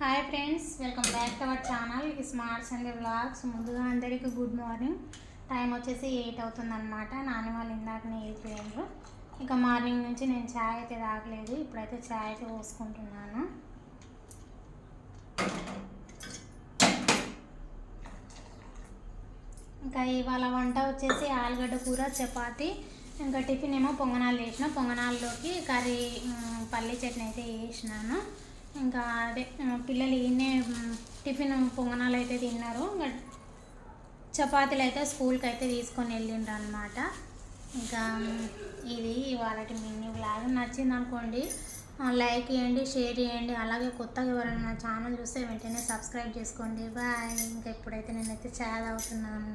Hi friends, welcome back to our channel smart Sunday vlogs. ముందుగా అందరికీ good morning. Time వచ్చేసి 8 అవుతుందన్నమాట. నాన్న వాళ్ళు ఇందాకనే వెళ్ళిపోయారు. ఇక మార్నింగ్ నుంచి నేను ఛాయ్ అయితే తాగలేదు. ఇప్పుడైతే ఛాయ్ అయితే పోసుకుంటున్నాను. ఇంకా ఇవాళ వంట వచ్చేసి ఆలుగడ్డ కూర, చపాతి, ఇంకా టిఫిన్ ఏమో పొంగనాలు చేసిన. పొంగనాల్లోకి కర్రీ పల్లీ చట్నీ అయితే వేసినాను. ఇంకా అదే పిల్లలు ఈయనే టిఫిన్ పొంగనాలు అయితే తిన్నారు. ఇంకా చపాతీలు అయితే స్కూల్కి అయితే తీసుకొని వెళ్ళిండ్రు అనమాట. ఇంకా ఇది వాళ్ళకి మినీ వ్లాగ్ నచ్చింది అనుకోండి, లైక్ చేయండి, షేర్ చేయండి. అలాగే కొత్తగా ఎవరైనా నా ఛానల్ చూస్తే వెంటనే సబ్స్క్రైబ్ చేసుకోండి. బాయ్. ఇంకా ఇప్పుడైతే నేనైతే చాయ్ తాగుతున్నాను.